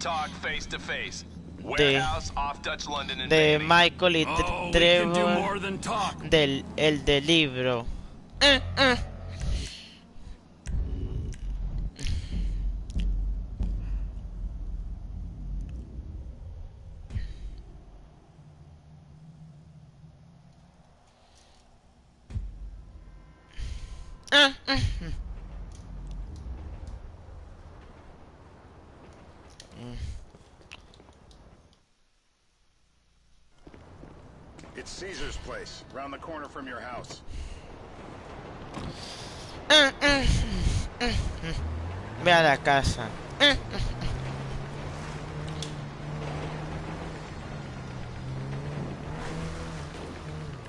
talk face to face. de Warehouse off Dutch London and de Manny. Michael y Oh, we can do Trevor more than talk. el del libro. It's Caesar's place, round the corner from your house. Ve a la casa.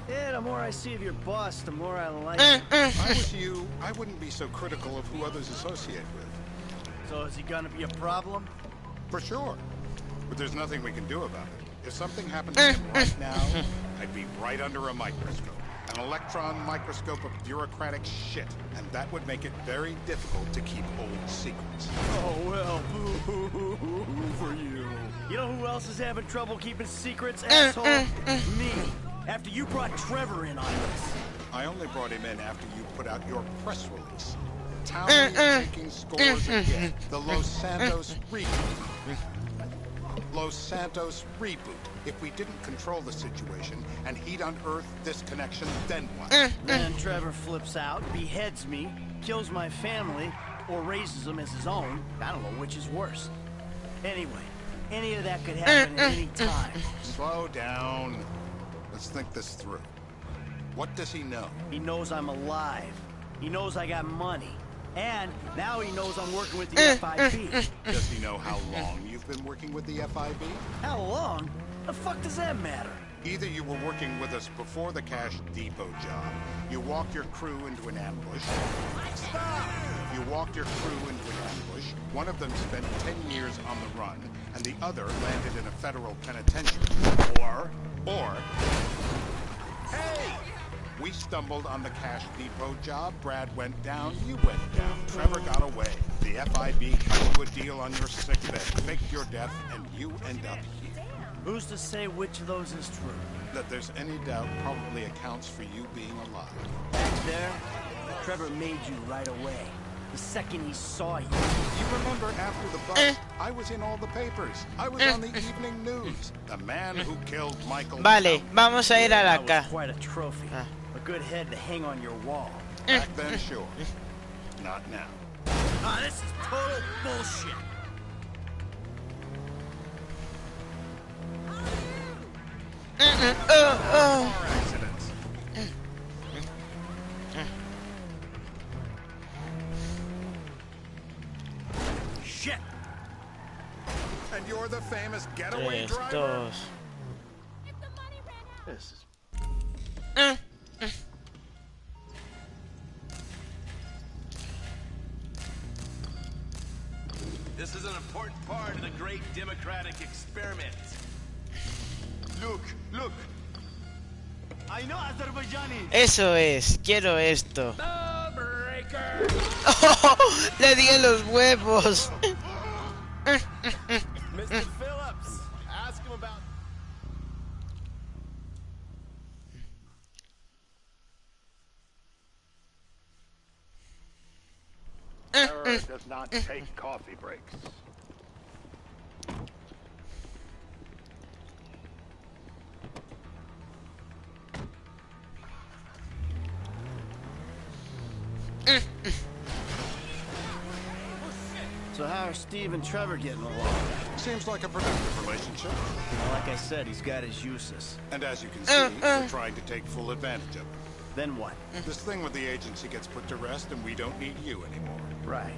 Yeah, the more I see of your boss, the more I like If I was you, I wouldn't be so critical of who others associate with. So is he gonna be a problem? For sure. But there's nothing we can do about it. If something happened to him right now, I'd be right under a microscope. An electron microscope of bureaucratic shit. And that would make it very difficult to keep old secrets. Oh, well, boo-hoo-hoo for you. You know who else is having trouble keeping secrets, asshole? Me. After you brought Trevor in on this. I only brought him in after you put out your press release. Town is taking scores again. The Los Santos reboot. Los Santos reboot. If we didn't control the situation and he'd unearthed this connection, then what? Then Trevor flips out, beheads me, kills my family, or raises them as his own. I don't know which is worse. Anyway, any of that could happen at any time. Slow down. Let's think this through. What does he know? He knows I'm alive. He knows I got money. And now he knows I'm working with the FIB. Does he know how long you've been working with the FIB? How long? The fuck does that matter? Either you were working with us before the Cash Depot job, you walked your crew into an ambush. Stop! You walked your crew into an ambush, one of them spent 10 years on the run, and the other landed in a federal penitentiary. Or... Hey! We stumbled on the Cash Depot job, Brad went down, you went down, Trevor got away. The FIB cut you a deal on your sickbed, faked your death, and you end up here. Who's to say which of those is true? That there's any doubt probably accounts for you being alive. Back there, Trevor made you right away. The second he saw you. You remember after the bust, I was in all the papers. I was on the evening news. The man who killed Michael. Vale, vamos a ir a la That was casa. quite a trophy. A good head to hang on your wall. Back then, sure. Not now. Ah, this is total bullshit. Car accidents. Shit. And you're the famous getaway driver? Dos. This is... This is an important part of the great democratic experiment. Look, look. I know Azerbaijani. Eso es, quiero esto. Oh, le di en los huevos. Mr. Phillips, ask him about... Terror does not take coffee breaks. So how are Steve and Trevor getting along? Seems like a productive relationship. Like I said, he's got his uses. And as you can see, we're trying to take full advantage of it. Then what? This thing with the agency gets put to rest and we don't need you anymore. Right.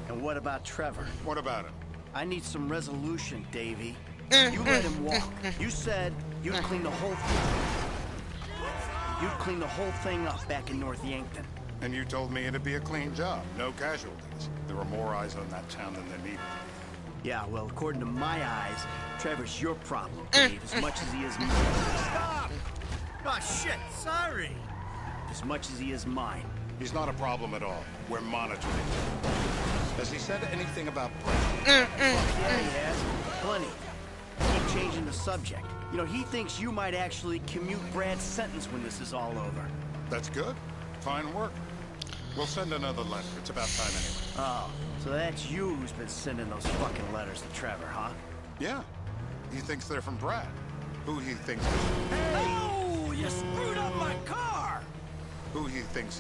And what about Trevor? What about him? I need some resolution, Davey. You let him walk. You said you'd clean the whole thing. You'd clean the whole thing up back in North Yankton. And you told me it'd be a clean job, no casualties. There were more eyes on that town than there needed to be. Yeah, well, according to my eyes, Trevor's your problem, Dave, as much as he is mine. Stop! Oh, shit, sorry. As much as he is mine. He's not a problem at all. We're monitoring him. Has he said anything about Brad? Yeah, he has. funny. Keep changing the subject. You know, he thinks you might actually commute Brad's sentence when this is all over. That's good. Fine work. We'll send another letter. It's about time anyway. Oh, so that's you who's been sending those fucking letters to Trevor, huh? Yeah. He thinks they're from Brad. Who he thinks Oh, you screwed up my car!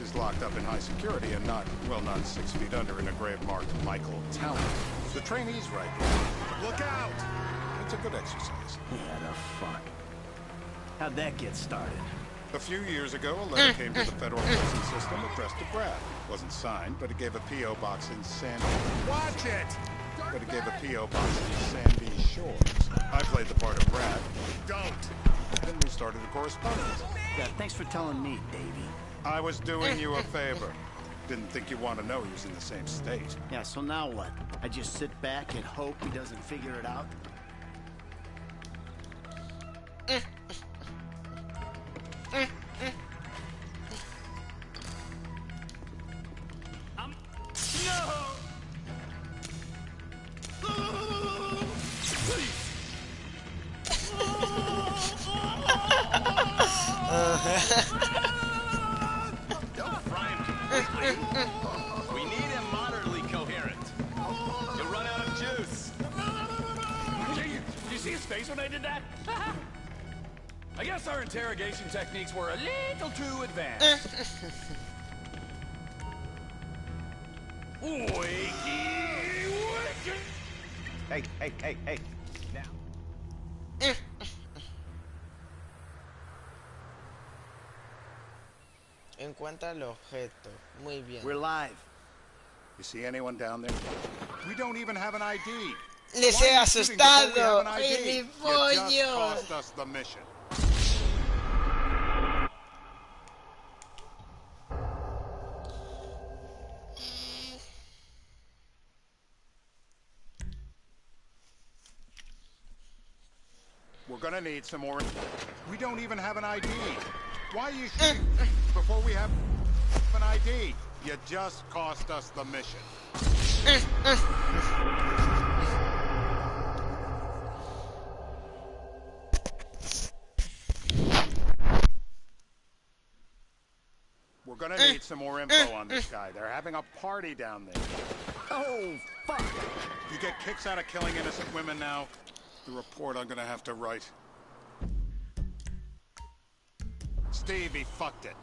is locked up in high security and not 6 feet under in a grave marked Michael Talent. The trainee's right there. Look out! It's a good exercise. Yeah, the fuck. How'd that get started? A few years ago, a letter came to the federal prison system addressed to Brad. Wasn't signed, but it gave a P.O. box in Sandy. Watch it! But it gave a P.O. box in Sandy Shores. I played the part of Brad. Don't! Then we started a correspondence. Yeah, thanks for telling me, Davey. I was doing you a favor. Didn't think you want to know he was in the same state. Yeah, so now what? I just sit back and hope he doesn't figure it out? No! Don't fry him completely. We need him moderately coherent. You'll run out of juice. Did you see his face when I did that? I guess our interrogation techniques were a little too advanced. Wakey, wakey. Hey. Now. Encuentra el objeto. Muy bien. We're live. You see anyone down there? We don't even have an ID. Les Why he are you shooting before we have asustado. an ID? You ¡Gilipollas! just cost us the mission. We're gonna need some more. We don't even have an ID. Why are you shooting before we have an ID? You just cost us the mission. We're gonna need some more info on this guy. They're having a party down there. Oh, fuck! You get kicks out of killing innocent women now. The report I'm gonna have to write. Steve, he fucked it.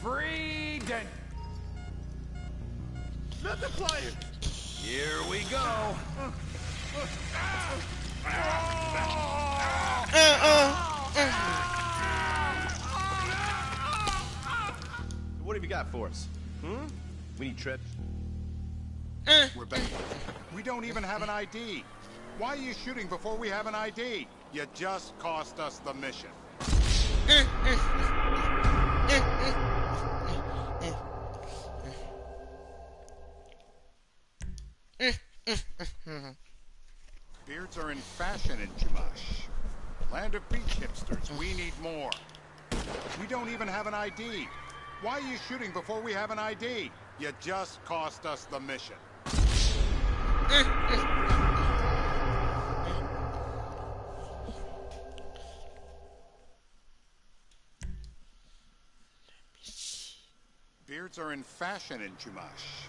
Freedom. Not the plane. Here we go. What have you got for us? We need trips. We're back. We don't even have an ID. Why are you shooting before we have an ID? You just cost us the mission. Beards are in fashion in Chumash. Land of beach hipsters. We need more. We don't even have an ID. Why are you shooting before we have an ID? You just cost us the mission. Beards are in fashion in Chumash.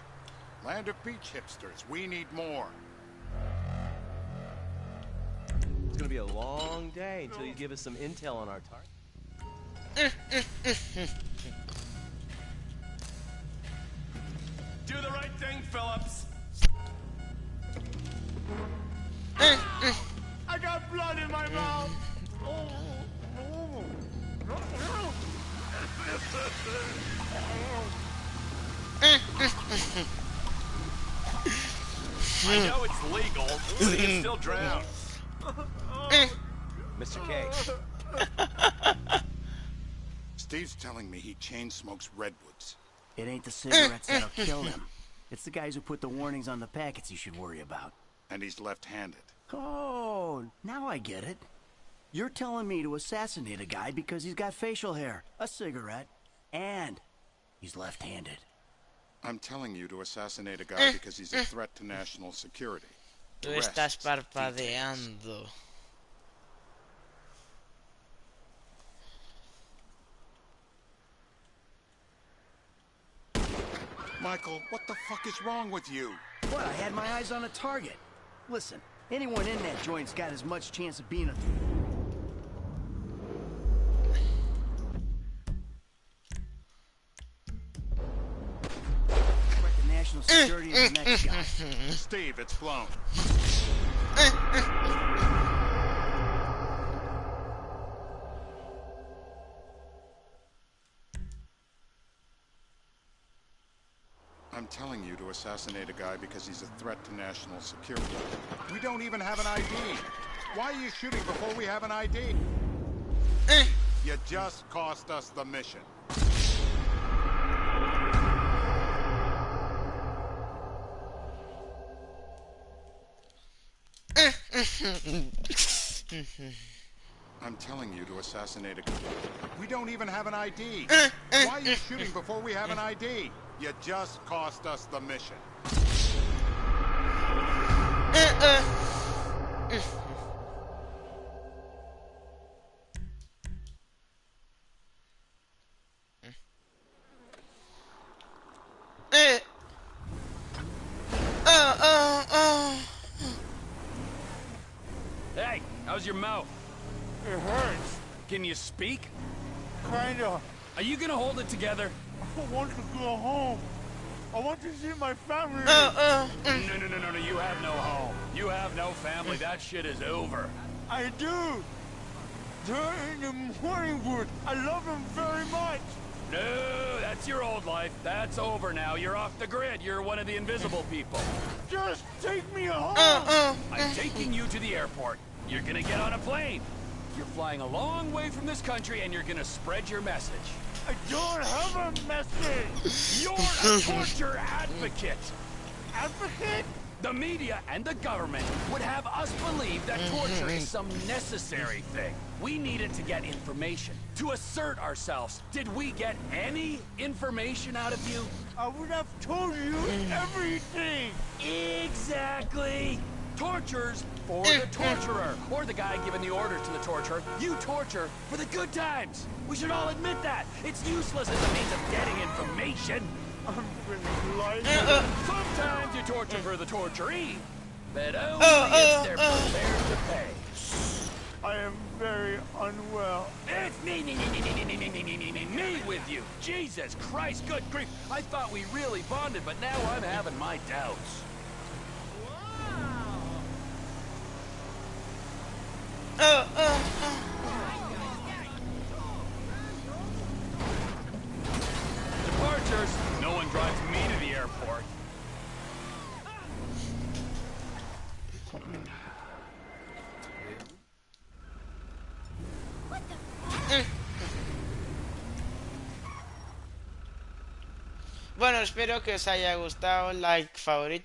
Land of beach hipsters. We need more. It's gonna be a long day until you give us some intel on our target. Do the right thing, Phillips. I got blood in my mouth. I know it's legal, but he can still drown. Mr. K. Steve's telling me he chain smokes redwoods. It ain't the cigarettes that'll kill him. It's the guys who put the warnings on the packets you should worry about. And he's left-handed. Oh, now I get it. You're telling me to assassinate a guy because he's got facial hair, a cigarette, and he's left-handed. I'm telling you to assassinate a guy because he's a threat to national security. Tú The estás rest, parpadeando. Michael, what the fuck is wrong with you? What, I had my eyes on a target. Listen, anyone in that joint's got as much chance of being a... Like the national security of the next guy. Steve, it's flown. I'm telling you to assassinate a guy because he's a threat to national security. We don't even have an ID. Why are you shooting before we have an ID? You just cost us the mission. I'm telling you to assassinate a guy. We don't even have an ID. Why are you shooting before we have an ID? You just cost us the mission. Hey, how's your mouth? It hurts. Can you speak? Kinda. Are you gonna hold it together? I want to go home. I want to see my family. No, you have no home. You have no family. That shit is over. I do. They're in the morning wood. I love them very much. No, that's your old life. That's over now. You're off the grid. You're one of the invisible people. Just take me home. I'm taking you to the airport. You're gonna get on a plane. You're flying a long way from this country and you're gonna spread your message. I don't have a message. You're a torture advocate. Advocate? The media and the government would have us believe that torture is some necessary thing. We need it to get information, to assert ourselves. Did we get any information out of you? I would have told you everything. Exactly. Torture's for the torturer, or the guy giving the orders to the torturer. You torture for the good times. We should all admit that. It's useless as a means of getting information. I'm really lying. Sometimes you torture for the torturee, but only if they're prepared to pay. I am very unwell. It's me with you. Jesus Christ, good grief. I thought we really bonded, but now I'm having my doubts. Departures. No one drives me to the airport. Bueno, espero que os haya gustado. Like, favorito.